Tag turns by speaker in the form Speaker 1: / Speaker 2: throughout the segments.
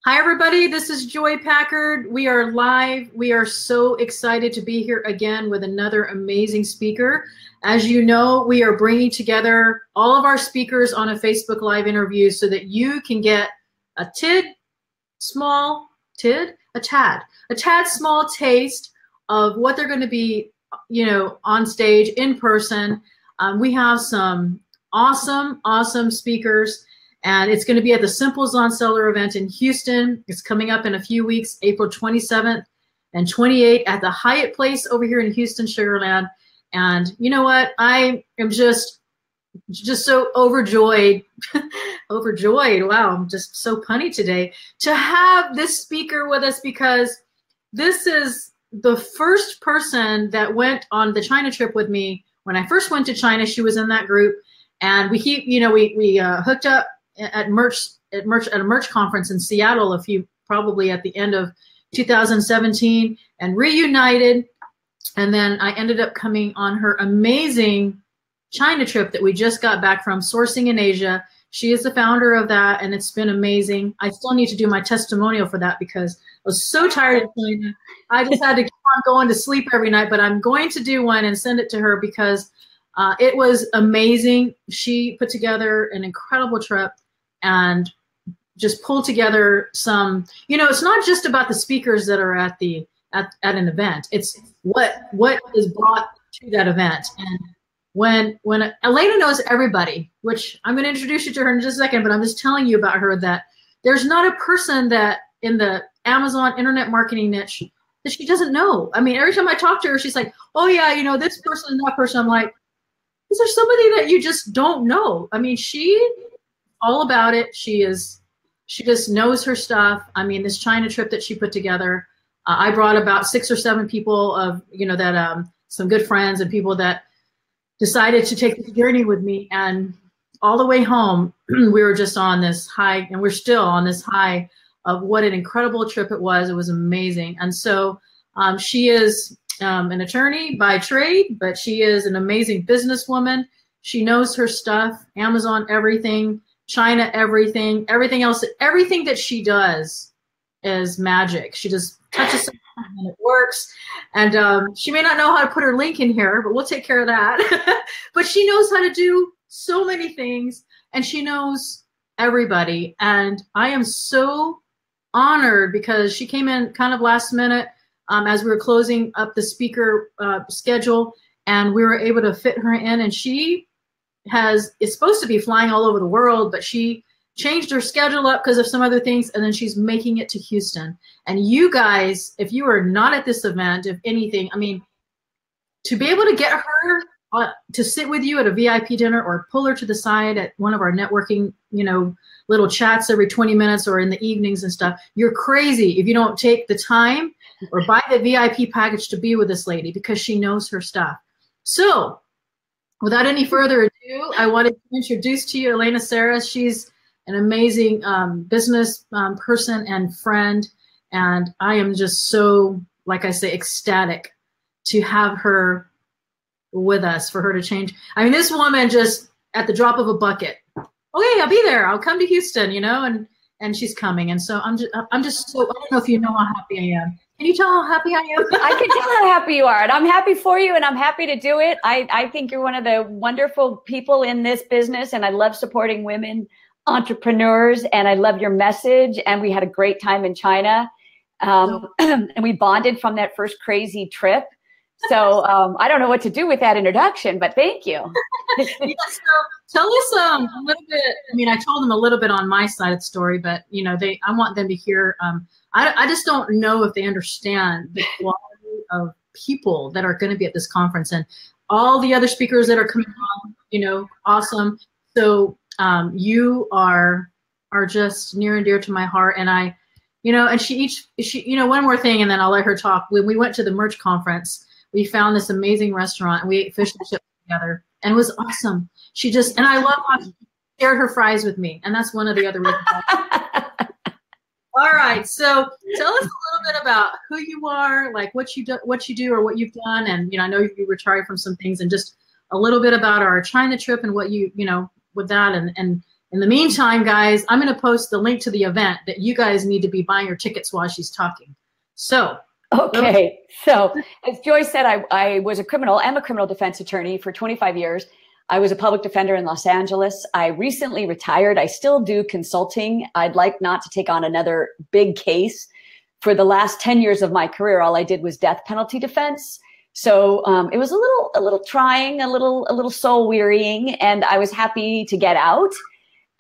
Speaker 1: Hi, everybody. This is Joy Packard. We are live. We are so excited to be here again with another amazing speaker. As you know, we are bringing together all of our speakers on a Facebook Live interview so that you can get a tad small taste of what they're going to be, on stage in person. We have some awesome speakers. And it's going to be at the Simplezonseller event in Houston. It's coming up in a few weeks, April 27th and 28th at the Hyatt Place over here in Houston, Sugarland. And you know what? I am just so overjoyed. Overjoyed. Wow, I'm just so punny today to have this speaker with us, because this is the first person that went on the China trip with me. When I first went to China, she was in that group, and we hooked up at a merch conference in Seattle probably at the end of 2017, and reunited. And then I ended up coming on her amazing China trip that we just got back from, Sourcing in Asia. She is the founder of that, and it's been amazing. I still need to do my testimonial for that because I was so tired of China. I just had to keep on going to sleep every night, but I'm going to do one and send it to her because it was amazing. She put together an incredible trip and just pulled together some, it's not just about the speakers that are at an event. It's what is brought to that event. And when Elena knows everybody, which I'm going to introduce you to her in just a second, but I'm just telling you about her that there's not a person that in the Amazon internet marketing niche that she doesn't know. I mean, every time I talk to her, she's like, oh yeah, this person and that person. I'm like, is there somebody that you just don't know? I mean, all about it. She just knows her stuff. I mean, this China trip that she put together, I brought about 6 or 7 people of, some good friends and people that decided to take the journey with me. And all the way home, we were just on this high, and we're still on this high of what an incredible trip it was. It was amazing. And so she is an attorney by trade, but she is an amazing businesswoman. She knows her stuff, Amazon, everything, China, everything else, everything that she does is magic. She just touches something and it works. And she may not know how to put her link in here, but we'll take care of that. But she knows how to do so many things, and she knows everybody. And I am so honored because she came in kind of last minute as we were closing up the speaker schedule, and we were able to fit her in. And she is supposed to be flying all over the world, but she changed her schedule up because of some other things, and then she's making it to Houston. And you guys, if you are not at this event, if anything, I mean, to be able to get her to sit with you at a VIP dinner or pull her to the side at one of our networking, little chats every 20 minutes or in the evenings and stuff, you're crazy if you don't take the time or buy the VIP package to be with this lady, because she knows her stuff. So without any further ado, I wanted to introduce to you Elena Saris. She's an amazing business person and friend, and I am just so, like I say, ecstatic to have her with us, for her to change. I mean, this woman just, at the drop of a bucket, okay, I'll be there. I'll come to Houston, and she's coming. And so I'm just so, I don't know if you know how happy I am. Can you tell how happy I am?
Speaker 2: I can tell how happy you are, and I'm happy for you, and I'm happy to do it. I think you're one of the wonderful people in this business, and I love supporting women entrepreneurs, and I love your message. And we had a great time in China, and we bonded from that first crazy trip. So I don't know what to do with that introduction, but thank you.
Speaker 1: Yeah, so tell us a little bit. I mean, I told them a little bit on my side of the story, but I want them to hear. I just don't know if they understand the quality of people that are going to be at this conference, and all the other speakers that are coming on. Awesome. So you are just near and dear to my heart, and I, and she one more thing, and then I'll let her talk. When we went to the merch conference, we found this amazing restaurant, and we ate fish and chips together, and it was awesome. And I love how she shared her fries with me, and that's one of the other reasons. All right, so tell us a little bit about who you are, like what you do, or what you've done, and I know you retired from some things, and just a little bit about our China trip and what you with that, and In the meantime, guys, I'm going to post the link to the event that you guys need to be buying your tickets while she's talking. So.
Speaker 2: Okay. So as Joy said, I was a criminal. I'm a criminal defense attorney for 25 years. I was a public defender in Los Angeles. I recently retired. I still do consulting. I'd like not to take on another big case. For the last 10 years of my career, all I did was death penalty defense. So it was a little trying, a little soul wearying, and I was happy to get out.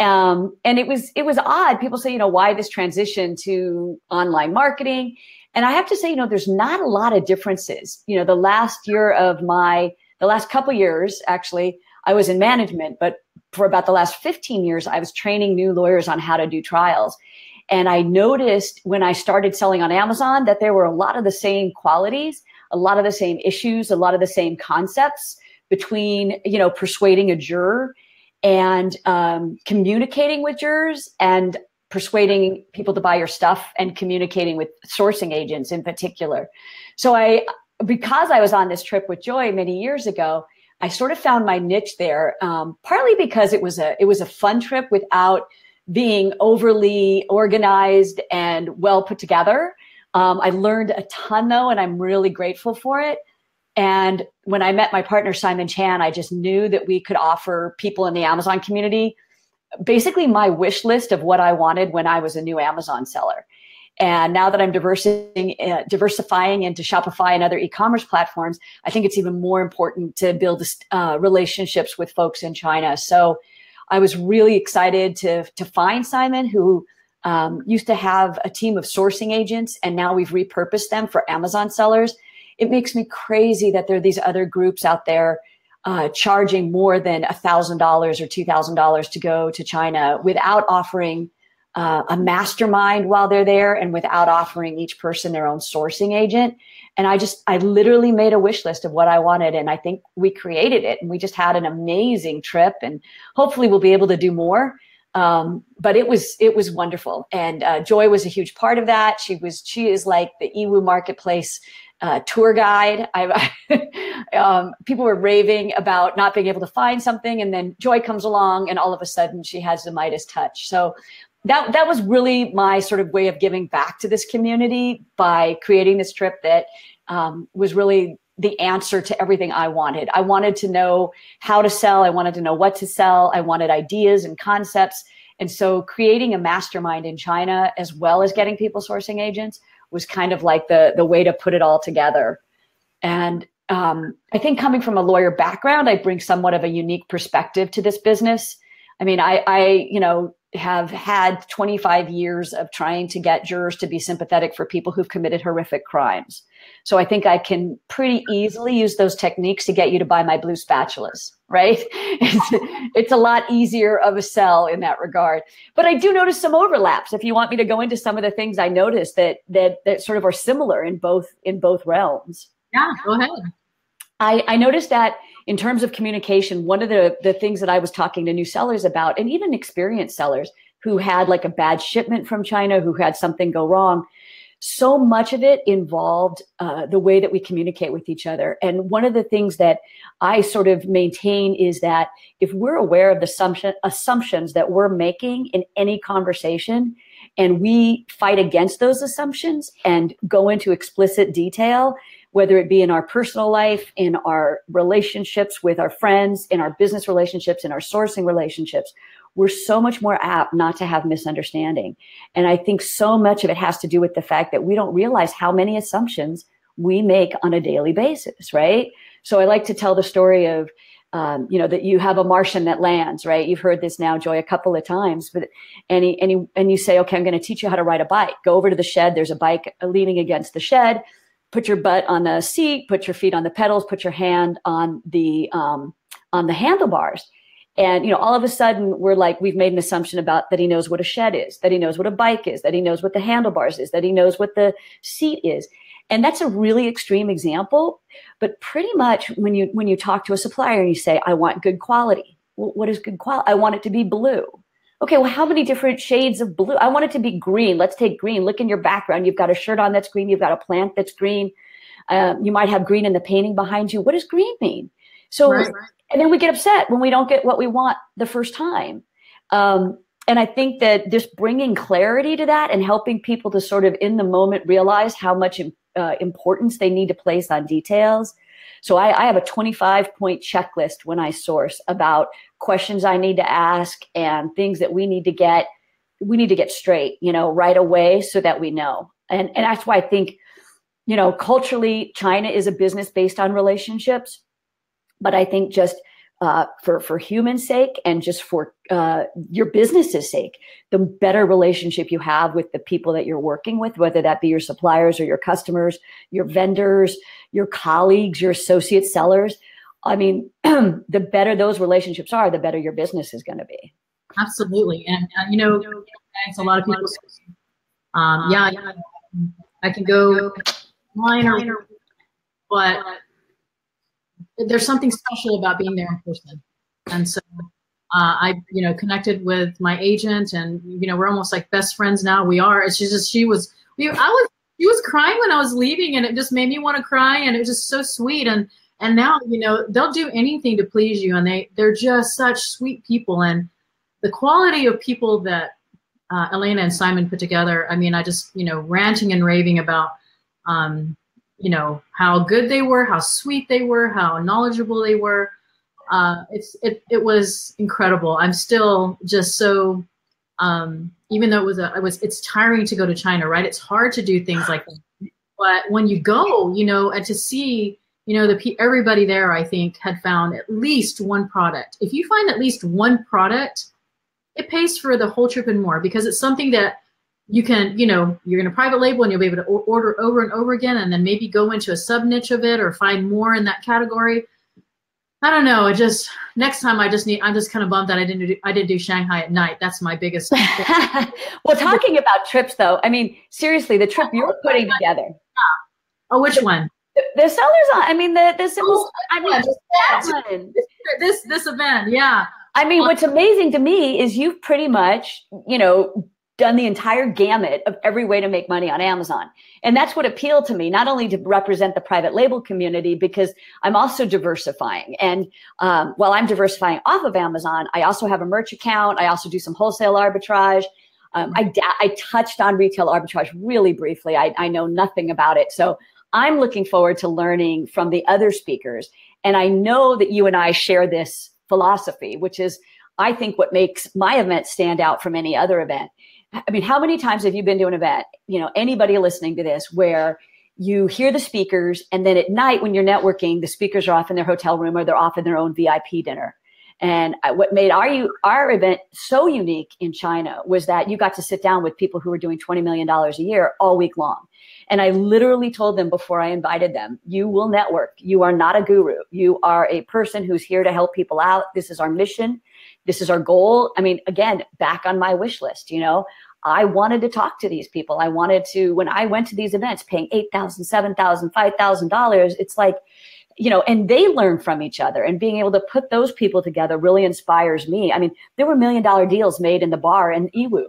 Speaker 2: And it was odd. People say, why this transition to online marketing? And I have to say, there's not a lot of differences. The last couple years, actually, I was in management, but for about the last 15 years, I was training new lawyers on how to do trials. And I noticed when I started selling on Amazon that there were a lot of the same qualities, a lot of the same issues, a lot of the same concepts between, persuading a juror and communicating with jurors and persuading people to buy your stuff and communicating with sourcing agents in particular. So because I was on this trip with Joy many years ago, I sort of found my niche there, partly because it was a fun trip without being overly organized and well put together. I learned a ton though, and I'm really grateful for it. And when I met my partner, Simon Chan, I just knew that we could offer people in the Amazon community basically my wish list of what I wanted when I was a new Amazon seller. And now that I'm diversifying into Shopify and other e-commerce platforms, I think it's even more important to build relationships with folks in China. So I was really excited to find Simon, who used to have a team of sourcing agents, and now we've repurposed them for Amazon sellers. It makes me crazy that there are these other groups out there charging more than $1,000 or $2,000 to go to China without offering a mastermind while they're there and without offering each person their own sourcing agent. And I literally made a wish list of what I wanted. And I think we created it, and we just had an amazing trip, and hopefully we'll be able to do more. But it was wonderful. And Joy was a huge part of that. She is like the Iwu Marketplace tour guide. People were raving about not being able to find something, and then Joy comes along and all of a sudden she has the Midas touch. So that was really my sort of way of giving back to this community by creating this trip that was really the answer to everything I wanted. I wanted to know how to sell. I wanted to know what to sell. I wanted ideas and concepts. And so creating a mastermind in China, as well as getting people sourcing agents, was kind of like the way to put it all together. And I think coming from a lawyer background, I bring somewhat of a unique perspective to this business. I mean, I have had 25 years of trying to get jurors to be sympathetic for people who've committed horrific crimes. So I think I can pretty easily use those techniques to get you to buy my blue spatulas, right? It's a lot easier of a sell in that regard. But I do notice some overlaps. If you want me to go into some of the things I noticed that sort of are similar in both realms.
Speaker 1: Yeah, go ahead.
Speaker 2: I noticed that in terms of communication, one of the things that I was talking to new sellers about, and even experienced sellers who had like a bad shipment from China, who had something go wrong, so much of it involved the way that we communicate with each other. And one of the things that I sort of maintain is that if we're aware of the assumptions that we're making in any conversation, and we fight against those assumptions and go into explicit detail, whether it be in our personal life, in our relationships with our friends, in our business relationships, in our sourcing relationships, we're so much more apt not to have misunderstanding. And I think so much of it has to do with the fact that we don't realize how many assumptions we make on a daily basis, right? So I like to tell the story of, that you have a Martian that lands, right? You've heard this now, Joy, a couple of times, but and you say, okay, I'm going to teach you how to ride a bike. Go over to the shed. There's a bike leaning against the shed. Put your butt on the seat, put your feet on the pedals, put your hand on the handlebars. And, all of a sudden we're like, we've made an assumption about that he knows what a shed is, that he knows what a bike is, that he knows what the handlebars is, that he knows what the seat is. And that's a really extreme example. But pretty much when you talk to a supplier and you say, I want good quality. Well, what is good quality? I want it to be blue. Okay, well, how many different shades of blue? I want it to be green. Let's take green. Look in your background. You've got a shirt on that's green. You've got a plant that's green. You might have green in the painting behind you. What does green mean? So, right. And then we get upset when we don't get what we want the first time. And I think that just bringing clarity to that and helping people to sort of in the moment realize how much importance they need to place on details. So I have a 25-point checklist when I source about questions I need to ask and things that we need to get straight, right away so that we know. And that's why I think, culturally, China is a business based on relationships. But I think just for human's sake and just for your business's sake, the better relationship you have with the people that you're working with, whether that be your suppliers or your customers, your vendors, your colleagues, your associate sellers. I mean, the better those relationships are, the better your business is going to be.
Speaker 1: Absolutely. And, thanks a lot of people. I can go minor, but there's something special about being there in person. And so I, connected with my agent, and, we're almost like best friends now. We are. It's just, she was crying when I was leaving, and it just made me want to cry. And it was just so sweet. And now, they'll do anything to please you. And they're just such sweet people. And the quality of people that Elena and Simon put together, I mean, I just, ranting and raving about, how good they were, how sweet they were, how knowledgeable they were. It was incredible. I'm still just so, even though it's tiring to go to China, right? It's hard to do things like that. But when you go, and to see, everybody there, I think, had found at least one product. If you find at least one product, it pays for the whole trip and more, because it's something that you can, you're going to private label and you'll be able to order over and over again, and then maybe go into a sub niche of it or find more in that category. I don't know. Next time I'm just kind of bummed that I didn't do Shanghai at night. That's my biggest.
Speaker 2: Well, talking about trips though, I mean, seriously, the trip you're putting together.
Speaker 1: Oh, which one?
Speaker 2: The sellers on. I mean, the simple.
Speaker 1: This event, yeah.
Speaker 2: I mean, what's amazing to me is you've pretty much, done the entire gamut of every way to make money on Amazon. And that's what appealed to me, not only to represent the private label community, because I'm also diversifying. And while I'm diversifying off of Amazon, I also have a merch account. I also do some wholesale arbitrage. I touched on retail arbitrage really briefly. I know nothing about it. So I'm looking forward to learning from the other speakers. And I know that you and I share this philosophy, which is, I think, what makes my event stand out from any other event. I mean, how many times have you been to an event, anybody listening to this, where you hear the speakers, and then at night when you're networking, the speakers are off in their hotel room or they're off in their own VIP dinner. And what made our event so unique in China was that you got to sit down with people who were doing $20 million a year all week long. And I literally told them before I invited them, you will network. You are not a guru. You are a person who's here to help people out. This is our mission. This is our goal. I mean, again, back on my wish list, I wanted to talk to these people. I wanted to, when I went to these events, paying $8,000, $7,000, $5,000, it's like, and they learn from each other, and being able to put those people together really inspires me. I mean, there were $1 million deals made in the bar in Iwu,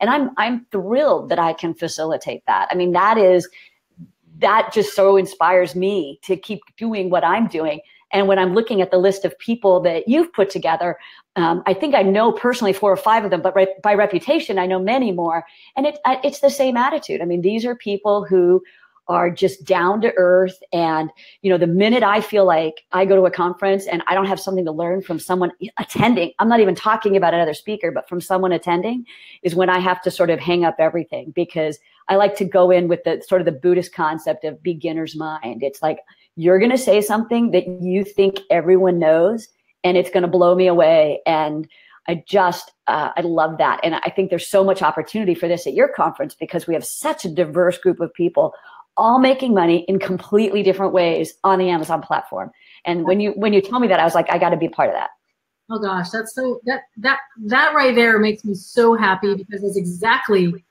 Speaker 2: and I'm thrilled that I can facilitate that. I mean, that just so inspires me to keep doing what I'm doing. And when I'm looking at the list of people that you've put together, I think I know personally 4 or 5 of them, but by reputation, I know many more. And it's the same attitude. I mean, these are people who are just down to earth. And, the minute I feel like I go to a conference and I don't have something to learn from someone attending, I'm not even talking about another speaker, but from someone attending, is when I have to sort of hang up everything, because I like to go in with the sort of the Buddhist concept of beginner's mind. It's like, you're going to say something that you think everyone knows, and it's going to blow me away. And I love that. And I think there's so much opportunity for this at your conference, because we have such a diverse group of people all making money in completely different ways on the Amazon platform. And when you told me that, I was like, I got to be part of that.
Speaker 1: Oh gosh, that's so, that right there makes me so happy, because it's exactly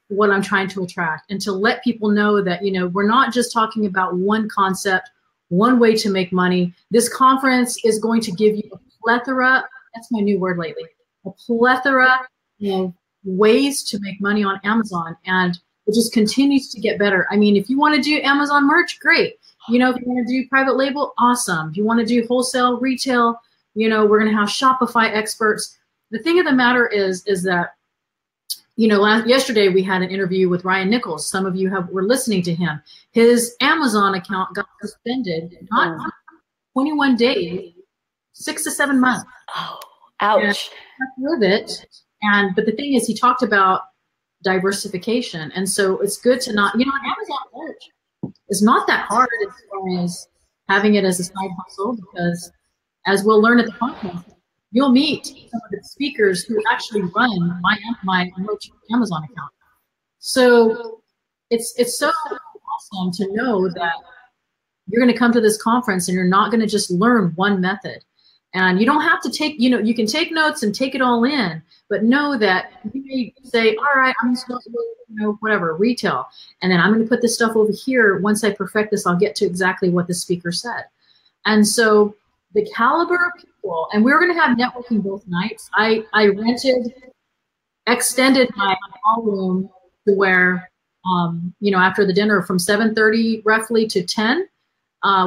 Speaker 1: what I'm trying to attract, and to let people know that, we're not just talking about one concept, one way to make money. This conference is going to give you a plethora, that's my new word lately, a plethora of ways to make money on Amazon. And it just continues to get better. I mean, if you want to do Amazon merch, great. If you want to do private label, awesome. If you want to do wholesale, retail, we're going to have Shopify experts. the thing of the matter is that, yesterday we had an interview with Ryan Nichols. Some of you were listening to him. His Amazon account got suspended, not 21 days, 6 to 7 months.
Speaker 2: Oh, ouch.
Speaker 1: With it. But the thing is, he talked about diversification. And so it's good to not, Amazon search is not that hard as far as having it as a side hustle, because as we'll learn at the conference, you'll meet some of the speakers who actually run my Amazon account. So it's so awesome to know that you're going to come to this conference and you're not going to just learn one method. And you don't have to take, you can take notes and take it all in, but know that you may say, all right, I'm just going to go, whatever, retail. And then I'm going to put this stuff over here. Once I perfect this, I'll get to exactly what the speaker said. And so the caliber of people, and we're going to have networking both nights. I extended my ballroom to where, after the dinner from 7:30 roughly to 10,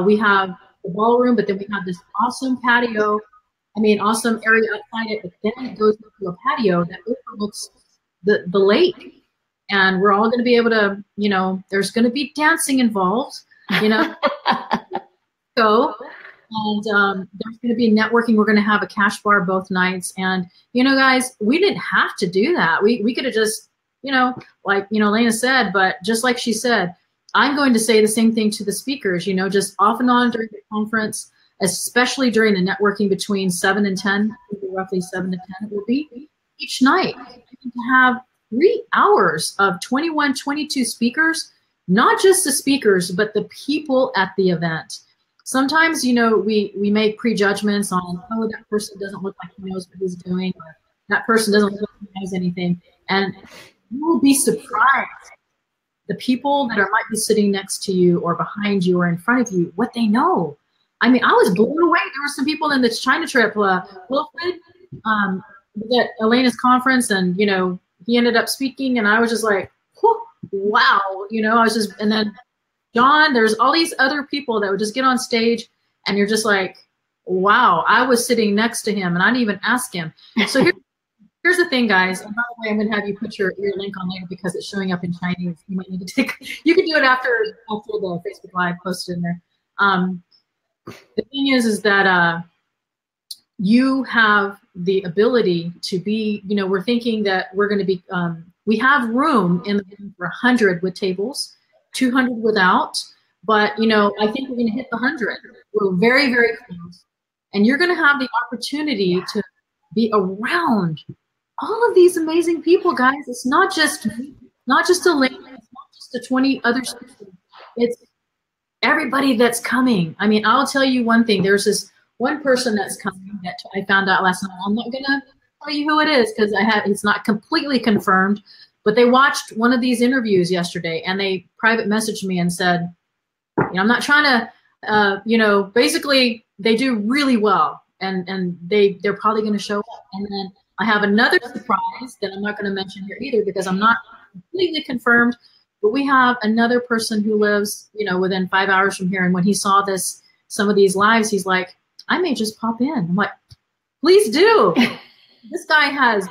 Speaker 1: we have the ballroom, but then we have this awesome patio, awesome area outside it, but then it goes into a patio that overlooks the lake. And we're all going to be able to, there's going to be dancing involved, so, and there's going to be networking. We're going to have a cash bar both nights. And, guys, we didn't have to do that. We could have just, like, Elena said, but just like she said, I'm going to say the same thing to the speakers, just off and on during the conference, especially during the networking between 7 and 10, roughly 7 to 10 it will be each night. I need to have 3 hours of 21, 22 speakers, not just the speakers, but the people at the event. Sometimes, we make prejudgments on, oh, that person doesn't look like he knows what he's doing, or that person doesn't look like he knows anything. And you will be surprised. The people that might be sitting next to you or behind you or in front of you, what they know. I was blown away. There were some people in the China trip, Wilfred, at Elena's conference, and, he ended up speaking, and I was just like, wow, and then John, there's all these other people that would just get on stage, and you're just like, wow, I was sitting next to him, and I didn't even ask him. So here's the thing, guys. And by the way, I'm going to have you put your link on later because it's showing up in Chinese. You might need to you can do it after the Facebook Live posted in there. The thing is that you have the ability to be, we're thinking that we're going to be, we have room in the room for 100 with tables, 200 without, but, I think we're going to hit the 100. We're very, very close. And you're going to have the opportunity to be around all of these amazing people, guys. It's not just me, not just Elena, it's not just the 20 other speakers. It's everybody that's coming. I'll tell you one thing. There's this one person that's coming that I found out last night. I'm not going to tell you who it is because it's not completely confirmed, but they watched one of these interviews yesterday and they private messaged me and said, I'm not trying to, basically they do really well and they're probably going to show up. And then I have another surprise that I'm not going to mention here either because I'm not completely confirmed, but we have another person who lives, within 5 hours from here. And when he saw some of these lives, he's like, I may just pop in. I'm like, please do. This guy has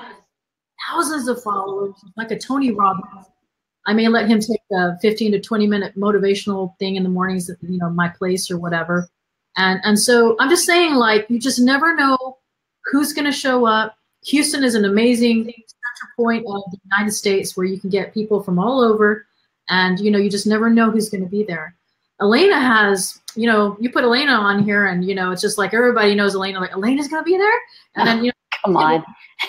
Speaker 1: thousands of followers, like a Tony Robbins. I may let him take a 15 to 20 minute motivational thing in the mornings at, my place or whatever. And so I'm just saying, like, you just never know who's going to show up. Houston is an amazing center point of the United States where you can get people from all over, and you just never know who's going to be there. Elena has, you put Elena on here, and it's just like everybody knows Elena. Like, Elena's going to be there, and then
Speaker 2: come on,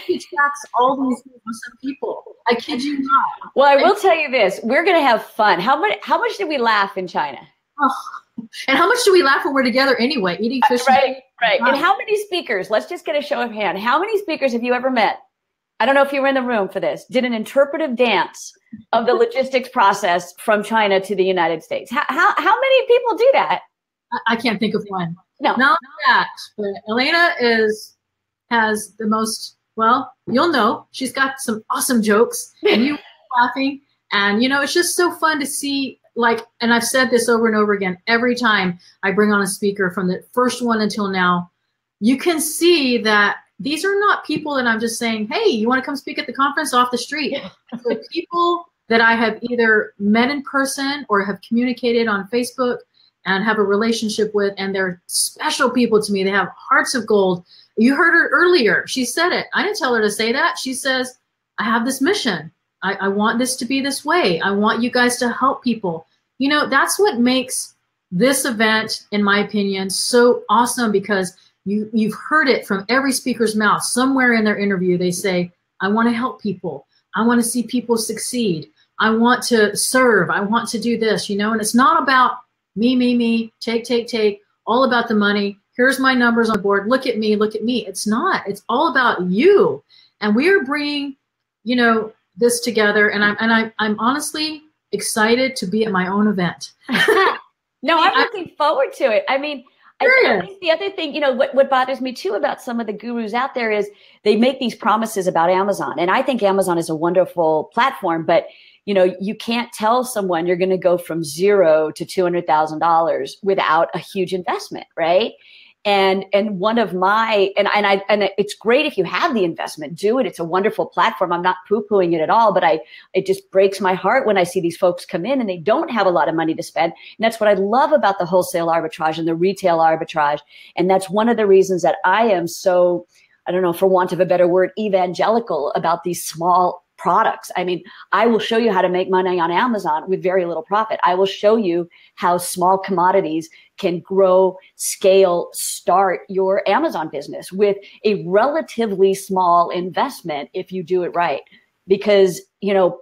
Speaker 1: he attracts all these awesome people. I kid you not.
Speaker 2: Well, I will tell you this: we're going to have fun. How much did we laugh in China?
Speaker 1: Oh, and how much do we laugh when we're together anyway, eating fish?
Speaker 2: Right. And how many speakers, let's just get a show of hand. How many speakers have you ever met? I don't know if you were in the room for this, did an interpretive dance of the logistics process from China to the United States. How many people do that?
Speaker 1: I can't think of one.
Speaker 2: No.
Speaker 1: Not that, but Elena has the most, well, you'll know, she's got some awesome jokes and you laughing. And, it's just so fun to see, like, and I've said this over and over again, every time I bring on a speaker from the first one until now, you can see that these are not people that I'm just saying, hey, you want to come speak at the conference off the street. So people that I have either met in person or have communicated on Facebook and have a relationship with, and they're special people to me. They have hearts of gold. You heard her earlier. She said it. I didn't tell her to say that. She says, I have this mission. I want this to be this way. I want you guys to help people. You know, that's what makes this event, in my opinion, so awesome, because you've heard it from every speaker's mouth. Somewhere in their interview, they say, I want to help people. I want to see people succeed. I want to serve. I want to do this, you know, and it's not about me, take, all about the money. Here's my numbers on the board. Look at me, look at me. It's not. It's all about you. And we are bringing, you know, this together. And I'm honestly excited to be at my own event.
Speaker 2: No, I'm looking forward to it. I mean, I think the other thing, you know, what bothers me too about some of the gurus out there is they make these promises about Amazon. And I think Amazon is a wonderful platform, but you know, you can't tell someone you're going to go from $0 to $200,000 without a huge investment, right? And one of my, and it's great if you have the investment, do it. It's a wonderful platform. I'm not poo-pooing it at all, but it just breaks my heart when I see these folks come in and they don't have a lot of money to spend. And that's what I love about the wholesale arbitrage and the retail arbitrage. And that's one of the reasons that I am so, I don't know, for want of a better word, evangelical about these small products. I mean, I will show you how to make money on Amazon with very little profit. I will show you how small commodities can grow, scale, start your Amazon business with a relatively small investment if you do it right. Because, you know,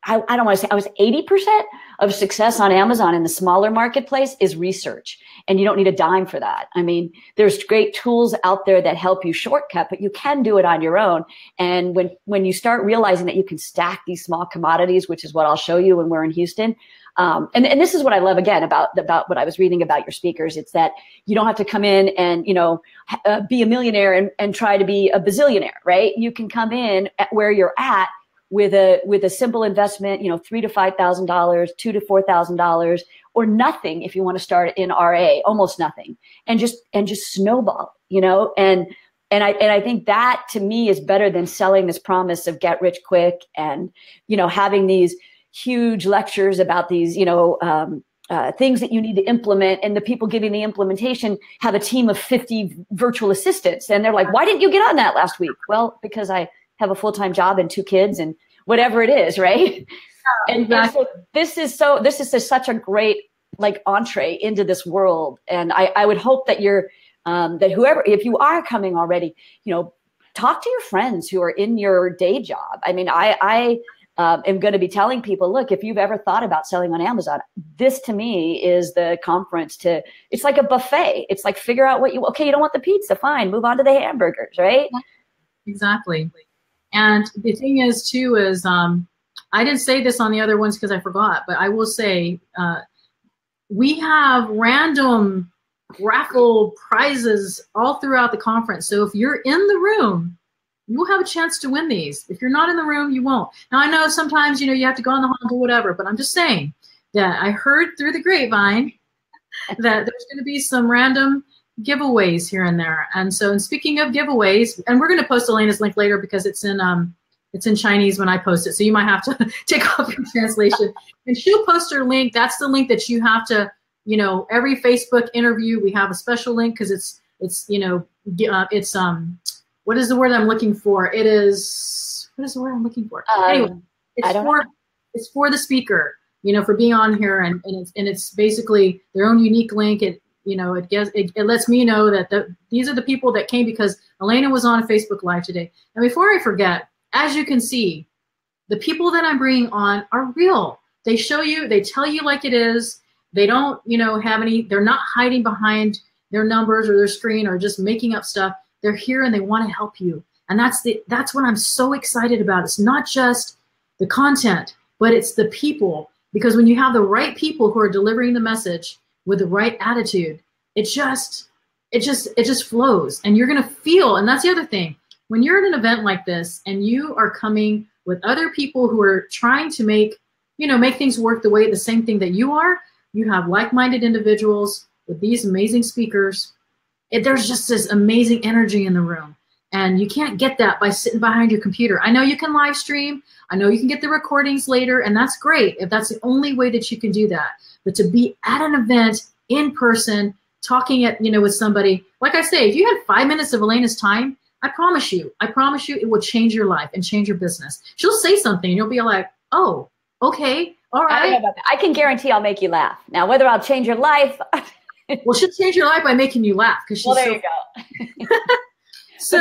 Speaker 2: I don't want to say, I was 80% of success on Amazon in the smaller marketplace is research. And you don't need a dime for that. I mean, there's great tools out there that help you shortcut, but you can do it on your own. And when you start realizing that you can stack these small commodities, which is what I'll show you when we're in Houston. And this is what I love, again, about what I was reading about your speakers. It's that you don't have to come in and, you know, be a millionaire and try to be a bazillionaire, right? You can come in at where you're at with a simple investment, you know, $3,000 to $5,000, $2,000 to $4,000, or nothing if you want to start in RA, almost nothing, and just snowball, you know. And I think that to me is better than selling this promise of get rich quick and, you know, having these huge lectures about these, you know, things that you need to implement, and the people giving the implementation have a team of 50 virtual assistants, and they're like, "Why didn't you get on that last week?" Well, because I have a full-time job and 2 kids and whatever it is, right? And so this is such a great like entree into this world. And I would hope that that whoever, if you are coming already, you know, talk to your friends who are in your day job. I mean, I am going to be telling people, look, if you've ever thought about selling on Amazon, this to me is the conference it's like a buffet. It's like, figure out you don't want the pizza, fine, move on to the hamburgers, right?
Speaker 1: Exactly. And the thing is too, is I didn't say this on the other ones because I forgot, but I will say we have random raffle prizes all throughout the conference. So if you're in the room, you will have a chance to win these. If you're not in the room, you won't. Now, I know sometimes, you know, you have to go in the hall and do whatever, but I'm just saying that I heard through the grapevine that there's going to be some random giveaways here and there. And so, and speaking of giveaways, and we're going to post Elena's link later because it's in Chinese when I post it. So you might have to take off your translation. And she'll post her link. That's the link that you have to, you know, every Facebook interview, we have a special link because it's, you know, it's, what is the word I'm looking for? What is the word I'm looking for? Anyway, it's for the speaker, you know, for being on here, and it's basically their own unique link. It, you know, it lets me know that these are the people that came because Elena was on a Facebook Live today. And before I forget, as you can see, the people that I'm bringing on are real. They show you, they tell you like it is. They don't, you know, they're not hiding behind their numbers or their screen or just making up stuff. They're here and they want to help you. And that's what I'm so excited about. It's not just the content, but it's the people. Because when you have the right people who are delivering the message with the right attitude, it just flows. And you're going to feel, and that's the other thing, when you're at an event like this and you are coming with other people who are trying to make things work the same thing that you are, you have like-minded individuals with these amazing speakers. there's just this amazing energy in the room. And you can't get that by sitting behind your computer. I know you can live stream. I know you can get the recordings later, and that's great if that's the only way that you can do that. But to be at an event in person, talking with somebody, like I say, if you had 5 minutes of Elena's time, I promise you, it will change your life and change your business. She'll say something, and you'll be like, oh, okay, all right.
Speaker 2: I don't know about that. I can guarantee I'll make you laugh. Now, whether I'll change your life.
Speaker 1: Well, she'll change your life by making you laugh.
Speaker 2: Well, there you go. So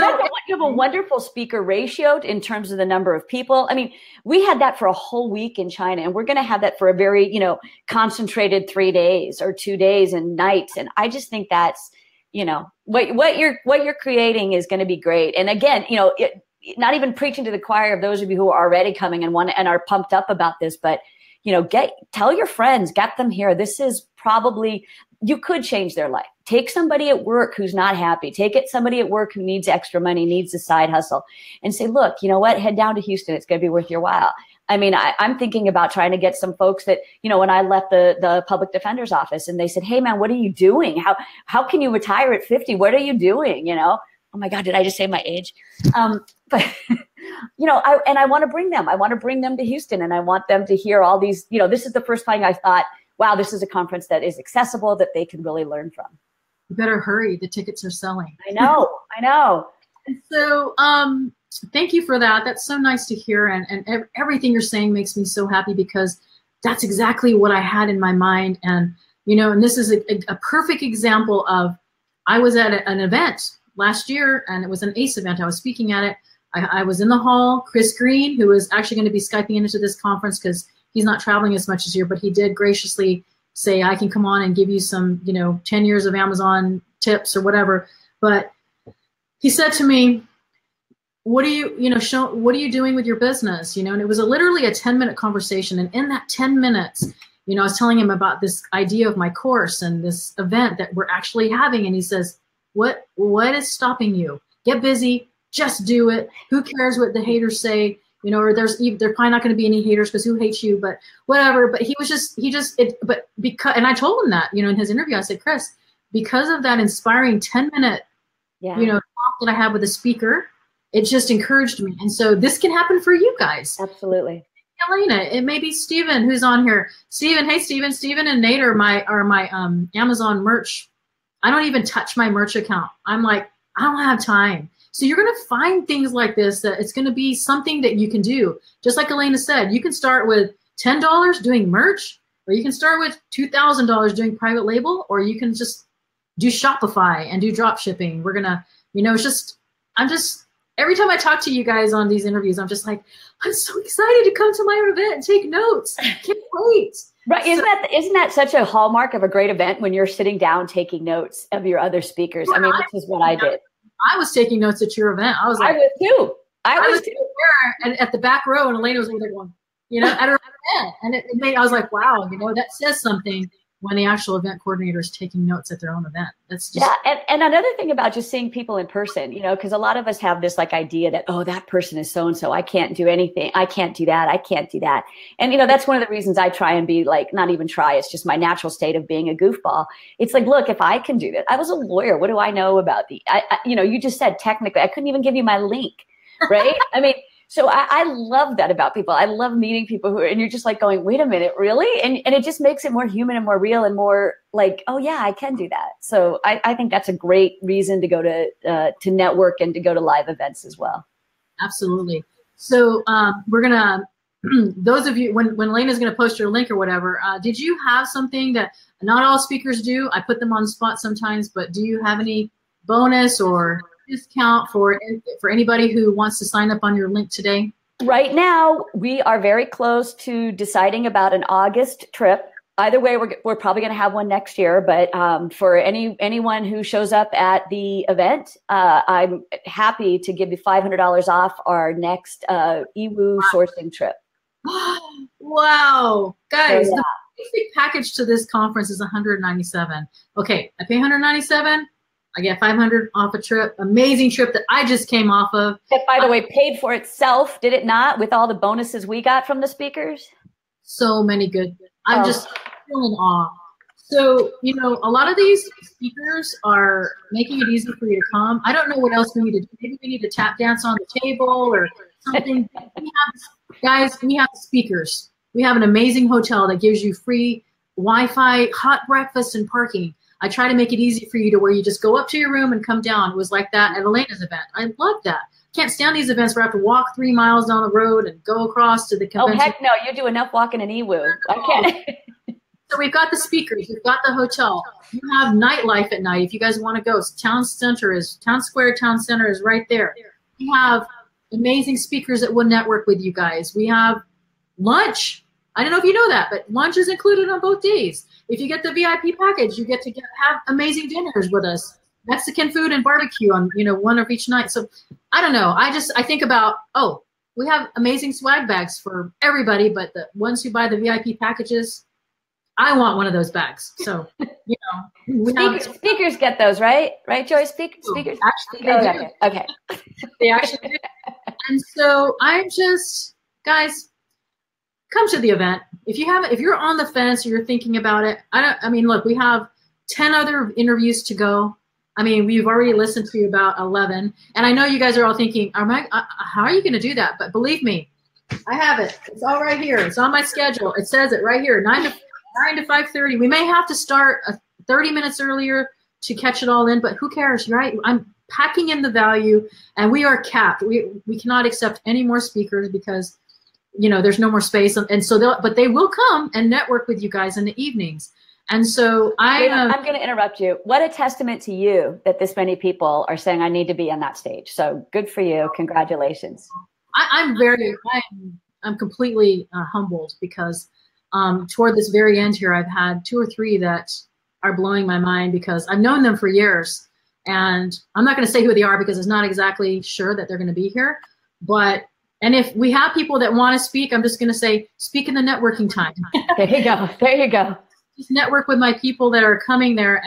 Speaker 2: you have a wonderful speaker ratio in terms of the number of people. I mean, we had that for a whole week in China, and we're going to have that for a very, concentrated 3 days or 2 days and nights. And I just think that's, what you're creating is going to be great. And again, not even preaching to the choir of those of you who are already coming and are pumped up about this, but tell your friends, get them here. This is probably, you could change their life. Take somebody at work who's not happy. Somebody at work who needs extra money, needs a side hustle, and say, look, you know what? Head down to Houston. It's going to be worth your while. I mean, I'm thinking about trying to get some folks that, when I left the public defender's office and they said, hey man, what are you doing? How can you retire at 50? What are you doing? Oh my God, did I just say my age? But I want to bring them. I want to bring them to Houston, and I want them to hear all these, this is the first time I thought, wow, this is a conference that is accessible, that they can really learn from.
Speaker 1: You better hurry. The tickets are selling.
Speaker 2: I know.
Speaker 1: And so thank you for that. That's so nice to hear. And everything you're saying makes me so happy, because that's exactly what I had in my mind. And, and this is a perfect example of, I was at an event last year, and it was an ACE event. I was speaking at it. I was in the hall. Chris Green, who is actually going to be Skyping into this conference because he's not traveling as much this year, but he did graciously say, I can come on and give you some, 10 years of Amazon tips or whatever. But he said to me, what are you doing with your business? And it was literally a 10-minute conversation. And in that 10 minutes, I was telling him about this idea of my course and this event that we're actually having. And he says, what is stopping you? Get busy, just do it. Who cares what the haters say? Or there probably not going to be any haters, because who hates you, but whatever. But and I told him that, in his interview, I said, Chris, because of that inspiring 10-minute, talk that I had with the speaker, it just encouraged me. And so this can happen for you guys.
Speaker 2: Absolutely.
Speaker 1: Elena, it may be Steven who's on here. Steven, hey, Steven and Nate are my Amazon merch. I don't even touch my merch account. I'm like, I don't have time. So you're going to find things like this, that it's going to be something that you can do. Just like Elena said, you can start with $10 doing merch, or you can start with $2,000 doing private label, or you can just do Shopify and do drop shipping. We're going to, every time I talk to you guys on these interviews, I'm just like, I'm so excited to come to my event and take notes. Can't wait.
Speaker 2: Right. Isn't that such a hallmark of a great event, when you're sitting down taking notes of your other speakers? I mean, this is what I did.
Speaker 1: I was taking notes at your event. I was like,
Speaker 2: I was too.
Speaker 1: And at the back row, and Elena was over there going, at her event. And I was like, wow, that says something when the actual event coordinator is taking notes at their own event. That's just
Speaker 2: and another thing about just seeing people in person, because a lot of us have this idea that, oh, that person is so-and-so, I can't do anything, I can't do that, I can't do that. And that's one of the reasons I try and be not even try, it's just my natural state of being a goofball. It's like, look, if I can do that, I was a lawyer, what do I know about you just said technically, I couldn't even give you my link, right? I mean, so I love that about people. I love meeting people and you're just going, wait a minute, really? And it just makes it more human and more real and more like, oh yeah, I can do that. So I think that's a great reason to go to network and to go to live events as well.
Speaker 1: Absolutely. So we're going to, those of you, when Elena's going to post your link or whatever, did you have something that not all speakers do? I put them on the spot sometimes, but do you have any bonus or discount for anybody who wants to sign up on your link today?
Speaker 2: Right now, we are very close to deciding about an August trip. Either way, we're probably going to have one next year. But for anyone who shows up at the event, I'm happy to give you $500 off our next EWU sourcing trip.
Speaker 1: Wow, guys! So, yeah. The basic package to this conference is $197. Okay, I pay $197. I get $500 off a trip, amazing trip that I just came off of.
Speaker 2: That, by the way, paid for itself, did it not, with all the bonuses we got from the speakers?
Speaker 1: So many good. I'm just still in awe. So, you know, a lot of these speakers are making it easy for you to come. I don't know what else we need to do. Maybe we need to tap dance on the table or something. Guys, we have speakers. We have an amazing hotel that gives you free Wi-Fi, hot breakfast, and parking. I try to make it easy for you to where you just go up to your room and come down. It was like that at Elena's event. I love that. Can't stand these events where I have to walk 3 miles down the road and go across to the convention.
Speaker 2: Oh, heck no. You do enough walking in EWU. I can't.
Speaker 1: So we've got the speakers, we've got the hotel. You have nightlife at night if you guys want to go. Town Square Town Center is right there. We have amazing speakers that will network with you guys. We have lunch. I don't know if you know that, but lunch is included on both days. If you get the VIP package, you get to have amazing dinners with us. Mexican food and barbecue on, you know, one of each night. So I don't know. I think about, oh, we have amazing swag bags for everybody, but the ones who buy the VIP packages, I want one of those bags. So, you know,
Speaker 2: speakers get those, right? Right, Joy? Speakers?
Speaker 1: Actually, they do.
Speaker 2: Okay.
Speaker 1: They actually do. And so I'm just, guys, come to the event. If you're on the fence or you're thinking about it, I mean, look, we have 10 other interviews to go. I mean, we've already listened to about 11. And I know you guys are all thinking, how are you going to do that? But believe me, I have it. It's all right here. It's on my schedule. It says it right here, 9 to 5:30. We may have to start 30 minutes earlier to catch it all in, but who cares, right? I'm packing in the value, and we are capped. We cannot accept any more speakers because, you know, there's no more space. And so but they will come and network with you guys in the evenings. And so I'm
Speaker 2: going to interrupt you. What a testament to you that this many people are saying I need to be on that stage. So good for you. Congratulations.
Speaker 1: I'm completely humbled because toward this very end here, I've had 2 or 3 that are blowing my mind because I've known them for years. And I'm not going to say who they are because it's not exactly sure that they're going to be here. And if we have people that want to speak, I'm just going to say, speak in the networking time.
Speaker 2: There you go. There you go.
Speaker 1: Just network with my people that are coming there.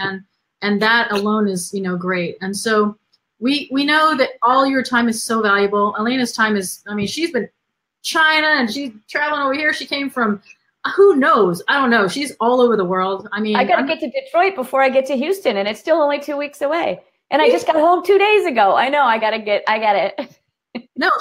Speaker 1: And that alone is, you know, great. And so we know that all your time is so valuable. Elena's time is, I mean, she's been China and she's traveling over here. She came from, who knows? I don't know. She's all over the world. I mean,
Speaker 2: I got to get to Detroit before I get to Houston, and it's still only 2 weeks away. And I just got home 2 days ago. I know. I got it.
Speaker 1: No,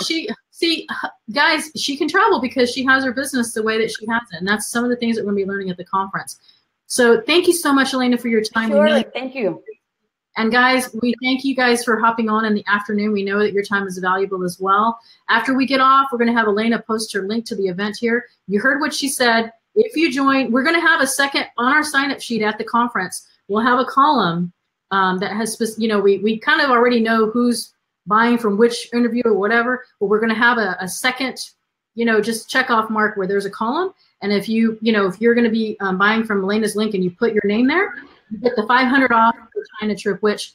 Speaker 1: guys, she can travel because she has her business the way that she has it. And that's some of the things that we're going to be learning at the conference. So thank you so much, Elena, for your time.
Speaker 2: Sure, thank you.
Speaker 1: And guys, we thank you guys for hopping on in the afternoon. We know that your time is valuable as well. After we get off, we're going to have Elena post her link to the event here. You heard what she said. If you join, we're going to have a second on our sign-up sheet at the conference. We'll have a column that has, you know, we kind of already know who's buying from which interview or whatever, but we're going to have a second, you know, just check off mark where there's a column. And if you're going to be buying from Elena's link and you put your name there, you get the $500 off the China trip, which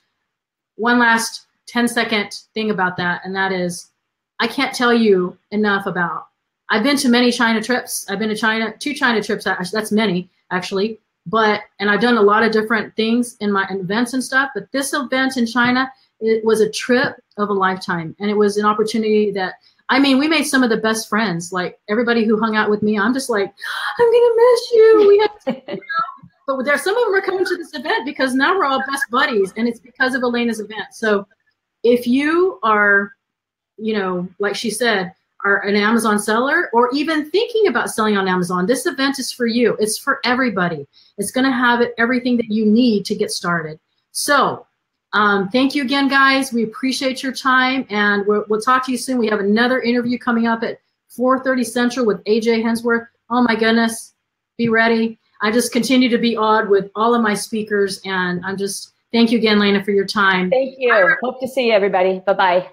Speaker 1: one last 10-second thing about that. And that is, I can't tell you enough about, I've been to many China trips. I've been to 2 China trips. That's many actually, and I've done a lot of different things in my events and stuff, but this event in China, it was a trip of a lifetime. And it was an opportunity that, I mean, we made some of the best friends. Like everybody who hung out with me, I'm just like, I'm going to miss you. We have to, you know? But some of them are coming to this event because now we're all best buddies, and it's because of Elena's event. So if you are, you know, like she said, are an Amazon seller or even thinking about selling on Amazon, this event is for you. It's for everybody. It's going to have everything that you need to get started. So thank you again, guys. We appreciate your time, and we'll talk to you soon. We have another interview coming up at 4:30 Central with AJ Hensworth. Oh my goodness, be ready. I just continue to be awed with all of my speakers, and thank you again, Lena, for your time.
Speaker 2: Thank you. Hope to see you, everybody. Bye-bye.